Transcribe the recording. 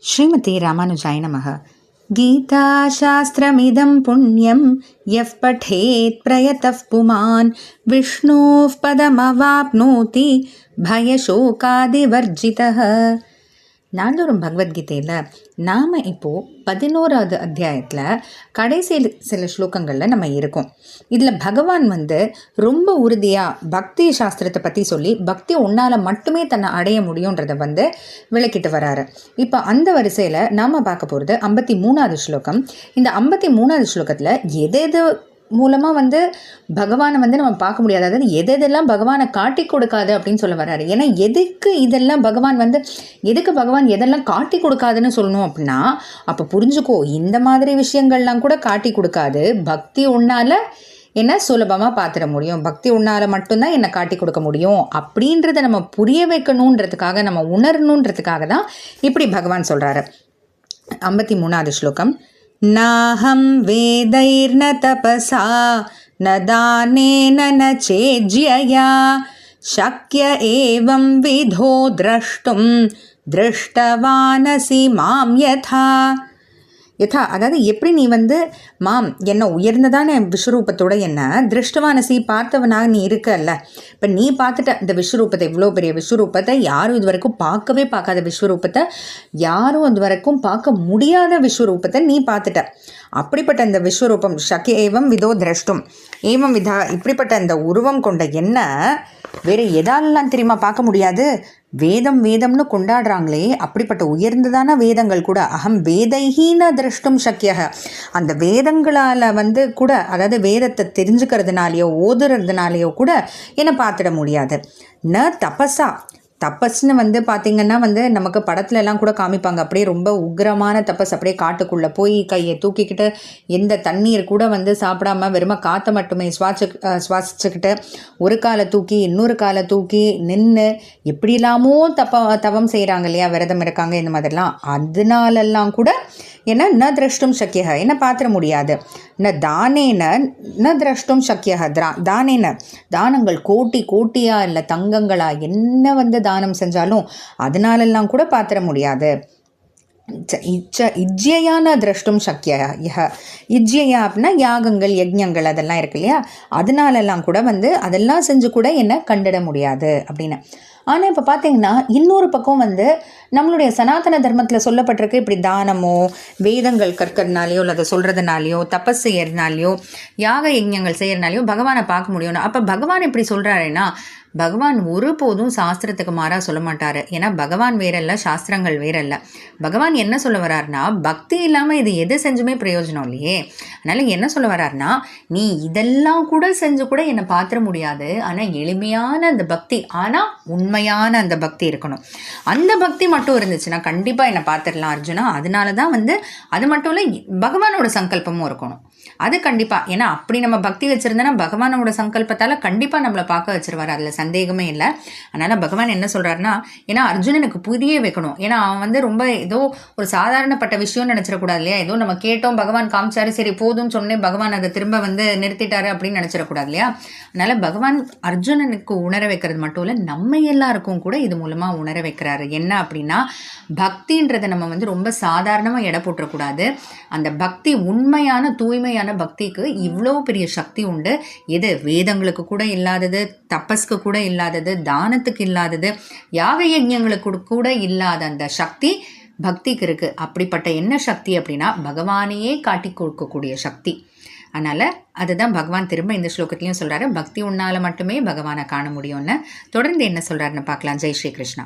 ஸ்ரீமதி ராமானுஜாய நமः. गीताशास्त्रमिदं पुण्यं यः पठेत् प्रयतः पुमान् विष्णोः पदमवाप्नोति भयशोकादिवर्जितः. நாள்தோறும் பகவத்கீதையில் நாம் இப்போது 11வது அத்தியாயத்தில் கடைசி சில ஸ்லோகங்களில் நம்ம இருக்கோம். இதில் பகவான் ரொம்ப உறுதியாக பக்தி சாஸ்திரத்தை பற்றி சொல்லி பக்தி உன்னால் மட்டுமே தன்னை அடைய முடியுன்றதை விளக்கிட்டு வராரு. இப்போ அந்த வரிசையில் நாம் பார்க்க போகிறது 53வது ஸ்லோகம். இந்த 53வது ஸ்லோகத்தில் எது மூலமாக பகவானை நம்ம பார்க்க முடியாது, அதாவது எதெல்லாம் பகவானை காட்டி கொடுக்காது அப்படின்னு சொல்ல வர்றாரு. ஏன்னா எதுக்கு இதெல்லாம் பகவான் எதுக்கு பகவான் எதெல்லாம் காட்டி கொடுக்காதுன்னு சொல்லணும் அப்படின்னா, அப்போ புரிஞ்சுக்கோ, இந்த மாதிரி விஷயங்கள்லாம் கூட காட்டி கொடுக்காது. பக்தி உன்னால் என்ன சுலபமாக பார்த்துட முடியும், பக்தி உன்னால் மட்டும்தான் என்னை காட்டி கொடுக்க முடியும் அப்படின்றத நம்ம புரிய வைக்கணுன்றதுக்காக, நம்ம உணரணுன்றதுக்காக தான் இப்படி பகவான் சொல்கிறாரு. 53வது ஸ்லோகம். नाहं वेदैर्न तपसा न दानेन न चेज्यया शक्य एवं विधो द्रष्टुं दृष्टवानसि मां यथा. அதாவது எப்படி நீ மாம் என்ன உயர்ந்ததான விஸ்வரூபத்தோட என்ன திருஷ்டவானசி பார்த்தவனாக நீ இருக்கல்ல. இப்போ நீ பார்த்துட்ட இந்த விஸ்வரூபத்தை, இவ்வளோ பெரிய விஸ்வரூபத்தை, யாரும் இது வரைக்கும் பார்க்காத விஸ்வரூபத்தை, யாரும் அது வரைக்கும் பார்க்க முடியாத விஸ்வரூபத்தை நீ பார்த்துட்ட. அப்படிப்பட்ட இந்த விஸ்வரூபம் சக்தி ஏவம் விதோ திரஷ்டும் ஏவம் விதா, இப்படிப்பட்ட இந்த உருவம் கொண்ட என்ன வேறு எதாலெல்லாம் தெரியுமா பார்க்க முடியாது? வேதம்னு கொண்டாடுறாங்களே, அப்படிப்பட்ட உயர்ந்ததான வேதங்கள் கூட அகம் வேதைஹீன திரஷ்டும் சக்கியக, அந்த வேதங்களால் கூட, அதாவது வேதத்தை தெரிஞ்சுக்கிறதுனாலையோ ஓதுறதுனாலையோ கூட என்னை பார்த்துட முடியாது. ந தபஸா, தபஸ்ன்னு பார்த்திங்கன்னா நமக்கு படத்துலலாம் கூட காமிப்பாங்க, அப்படியே ரொம்ப உக்ரமான தபஸ், அப்படியே காட்டுக்குள்ளே போய் கையை தூக்கிக்கிட்டு எந்த தண்ணீர் கூட சாப்பிடாம வெறும காற்றை மட்டுமே சுவாசிச்சுக்கிட்டு ஒரு காலை தூக்கி இன்னொரு காலை தூக்கி நின்று எப்படிலாமோ தவம் செய்கிறாங்க இல்லையா, விரதம் இருக்காங்க, இந்த மாதிரிலாம். அதனாலெல்லாம் கூட என்ன ந திரஷ்டும் சக்கியக, என்ன பார்த்துட முடியாது. ந தானேன ந திரஷ்டும் சக்கியக, தானேன தானங்கள் கோட்டியாக இல்லை தங்கங்களா என்ன தானம் செஞ்சாலும் அதனாலெல்லாம் கூட பார்த்துட முடியாது. இஜ்ஜையான திரஷ்டும் சக்கிய, இஜ்ஜையா அப்படின்னா யாகங்கள் யஜ்ஞங்கள் அதெல்லாம் இருக்கு இல்லையா, அதனாலெல்லாம் கூட அதெல்லாம் செஞ்சு கூட என்ன கண்டிட முடியாது அப்படின்னு. ஆனால் இப்போ பார்த்தீங்கன்னா இன்னொரு பக்கம் நம்மளுடைய சனாதன தர்மத்தில் சொல்லப்பட்டிருக்கு, இப்படி தானமோ வேதங்கள் கற்கிறதுனாலையோ இல்லை அதை சொல்கிறதுனாலையோ தபஸ் செய்யறதுனாலையோ யாக யஜ்ஞங்கள் செய்யறதுனாலையோ பகவானை பார்க்க முடியும்னு. அப்போ பகவான் இப்படி சொல்கிறாருன்னா, பகவான் ஒருபோதும் சாஸ்திரத்துக்கு மாறாக சொல்ல மாட்டார். ஏன்னா பகவான் வேறல்ல, சாஸ்திரங்கள் வேறல்ல. பகவான் என்ன சொல்ல வர்றாருனா, பக்தி இல்லாமல் இது எது செஞ்சுமே பிரயோஜனம் இல்லையே. அதனால் என்ன சொல்ல வர்றாருனா, நீ இதெல்லாம் கூட செஞ்சு கூட என்னை பார்த்துட முடியாது, ஆனால் எளிமையான அந்த பக்தி, ஆனால் உண்மையான அந்த பக்தி இருக்கணும். அந்த பக்தி மட்டும் இருந்துச்சுன்னா கண்டிப்பாக என்னை பார்த்துடலாம் அர்ஜுனா. அதனால தான் அது மட்டும் இல்லை, பகவானோட சங்கல்பமும் இருக்கணும் அது கண்டிப்பாக. ஏன்னா அப்படி நம்ம பக்தி வச்சுருந்தோன்னா பகவானோட சங்கல்பத்தால் கண்டிப்பாக நம்மளை பார்க்க வச்சிருவார், அதில் சந்தேகமே இல்லை. அதனால் பகவான் என்ன சொல்கிறாருன்னா, ஏன்னா அர்ஜுனனுக்கு புரிய வைக்கணும். ஏன்னா அவன் ரொம்ப ஏதோ ஒரு சாதாரணப்பட்ட விஷயம்னு நினச்சிடக்கூடாது இல்லையா, ஏதோ நம்ம கேட்டோம் பகவான் காமிச்சாரு சரி போதும்னு சொன்னேன் பகவான் அதை திரும்ப நிறுத்திட்டாரு அப்படின்னு நினச்சிடக்கூடாது இல்லையா. அதனால் பகவான் அர்ஜுனனுக்கு உணர வைக்கிறது மட்டும் இல்லை, நம்ம எல்லாருக்கும் கூட இது மூலமாக உணர வைக்கிறாரு. என்ன அப்படின்னா, பக்தின்றதை நம்ம ரொம்ப சாதாரணமாக எடை போட்டுறக்கூடாது. அந்த பக்தி உண்மையான தூய்மையான பக்திக்கு இவ்வளோ பெரிய சக்தி உண்டு. எது வேதங்களுக்கு கூட இல்லாதது, தபஸ்க்கு கூட இல்லாதது, தானத்துக்கு இல்லாதது, யாக யஜ்ஞங்களுக்கு கூட இல்லாத அந்த சக்தி பக்திக்கு இருக்குது. அப்படிப்பட்ட என்ன சக்தி அப்படின்னா, பகவானையே காட்டி கொடுக்கக்கூடிய சக்தி. அதனால் அதுதான் பகவான் திரும்ப இந்த ஸ்லோகத்திலையும் சொல்கிறாரு, பக்தி உன்னால் மட்டுமே பகவானை காண முடியும்னு. தொடர்ந்து என்ன சொல்கிறாருன்னு பார்க்கலாம். ஜெய் ஸ்ரீ கிருஷ்ணா.